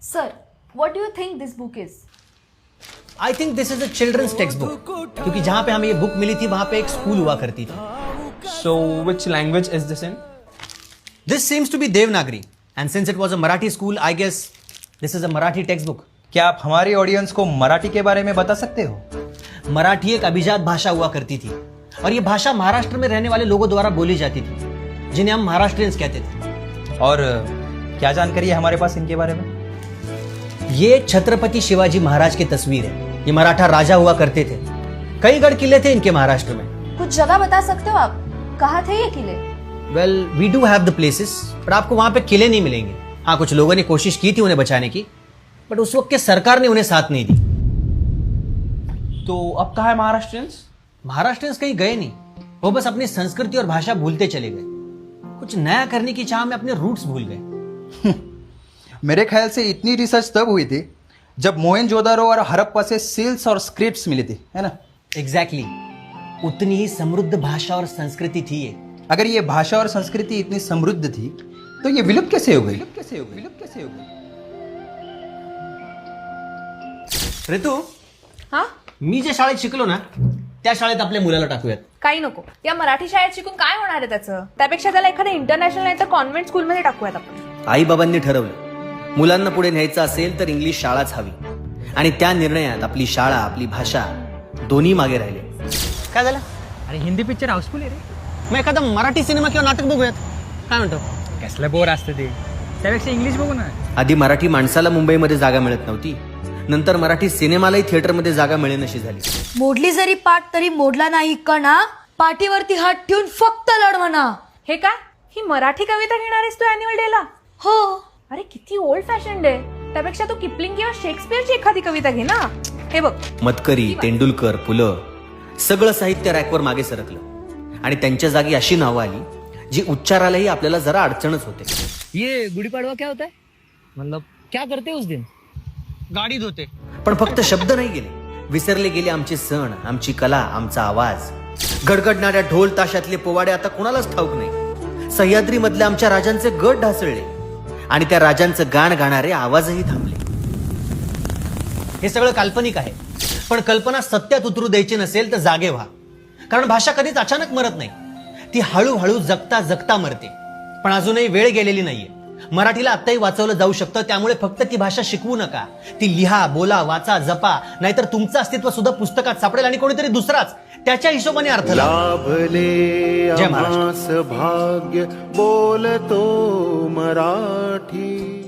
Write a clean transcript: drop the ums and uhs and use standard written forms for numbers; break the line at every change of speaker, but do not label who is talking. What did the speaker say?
Sir, what do you think this book is?
I think this is a children's textbook, क्योंकि जहां पे हमें ये book milli थी वहां पे एक स्कूल हुआ करती थी.
So, which language is this in?
This seems to be Devanagari, and since it was a Marathi school, I guess this is a Marathi textbook.
क्या आप हमारे ऑडियंस को मराठी के बारे में बता सकते हो?
मराठी एक अभिजात भाषा हुआ करती थी, और ये भाषा महाराष्ट्र में रहने वाले लोगों द्वारा बोली जाती थी, जिन्हें हम महाराष्ट्रियंस कहते थे.
और क्या जानकारी है हमारे पास इनके बारे में?
ये छत्रपति शिवाजी महाराज की तस्वीर है. ये मराठा राजा हुआ करते थे. कई गढ़ किले थे इनके महाराष्ट्र में.
कुछ जगह बता सकते हो आप? कहाँ थे ये किले?
Well, we do have the places, पर आपको वहां पे किले नहीं मिलेंगे. हाँ, कुछ लोगों ने कोशिश की थी उन्हें बचाने की, बट उस वक्त के सरकार ने उन्हें साथ नहीं दी.
तो अब कहाँ है महाराष्ट्रियंस?
महाराष्ट्रियंस कहीं गए नहीं, वो बस अपनी संस्कृति और भाषा भूलते चले गए. कुछ नया करने की चाह में अपने रूट्स भूल गए.
मेरे ख्याल से इतनी रिसर्च तब हुई थी जब मोहनजोदारो और हड़प्पा से सील्स और स्क्रिप्ट्स मिली थी, है ना?
एग्जैक्टली. उतनी ही समृद्ध भाषा और संस्कृति थी ये.
अगर ये भाषा और संस्कृति इतनी समृद्ध थी तो ये विलुप्त कैसे हो गई?
ऋतू,
हा?
मी जे शाळेत शिकलो ना, त्या शाळेत आपल्या मुलाला टाकूयात.
काही नको. या मराठी शाळेत शिकून काय होणार आहे त्याचं? त्यापेक्षा त्याला एखाद्या इंटरनॅशनल नाही तर कॉन्व्हेंट स्कूलमध्ये टाकूयात आपण.
आई बाबांनी ठरवलं, मुलांना पुढे न्यायचं असेल तर इंग्लिश शाळाच हवी, आणि त्या निर्णयात आपली शाळा, आपली भाषा दोन्ही मागे राहिले. काय झालं?
अरे हिंदी पिक्चर हाऊसफुल आहे रे.
मग एखादा मराठी सिनेमा किंवा नाटक बघूयात. काय म्हणतो?
कसलं बोर असतं ते, त्यापेक्षा इंग्लिश बघू ना.
आधी मराठी माणसाला मुंबईमध्ये जागा मिळत नव्हती, नंतर मराठी सिनेमालाही थिएटरमध्ये जागा मिळेनशी झाली.
मोडली जरी पाठ तरी मोडला नाही कणा, पाठीवरती हात ठेवून फक्त लढ म्हणा.
हे काय? ही मराठी कविता घेणार आहेस तू अॅन्युअल डेला?
हो.
अरे किती ओल्ड फॅशन आहे. त्यापेक्षा तू किपलिंग किंवा शेक्सपियरची एखादी कविता घे ना. हे बघ,
मतकरी, तेंडुलकर, पुलं सगळं साहित्य रॅकवर मागे सरकलं, आणि त्यांच्या जागी अशी नावं आली जी उच्चारालाही आपल्याला जरा अडचणच होते.
ये गुड़ी पड़वा क्या होता है? मतलब क्या करते उस दिन?
गाडी धुते. पण फक्त शब्द नाही गेले, विसरले गेले आमचे सण, आमची कला, आमचा आवाज. गडगडणाऱ्या ढोल ताशातले पोवाडे आता कोणालाच ठाऊक नाही. सह्याद्री मधल्या आमच्या राजांचे गट ढासळले, आणि त्या राजांचं गाण गाणारे आवाजही थांबले. हे सगळं काल्पनिक आहे, पण कल्पना सत्यात उतरू द्यायची नसेल तर जागे व्हा. कारण भाषा कधीच अचानक मरत नाही, ती हळूहळू जगता जगता मरते. पण अजूनही वेळ गेलेली नाहीये. मराठीला आत्ताही वाचवलं जाऊ शकतं. त्यामुळे फक्त ती भाषा शिकवू नका, ती लिहा, बोला, वाचा, जपा. नाहीतर तुमचं अस्तित्व सुद्धा पुस्तकात सापडेल, आणि कोणीतरी दुसराच त्याच्या हिशोबाने अर्थ
लाभले
जय महाराष्ट्र.
आम्हास भाग्य बोलतो मराठी.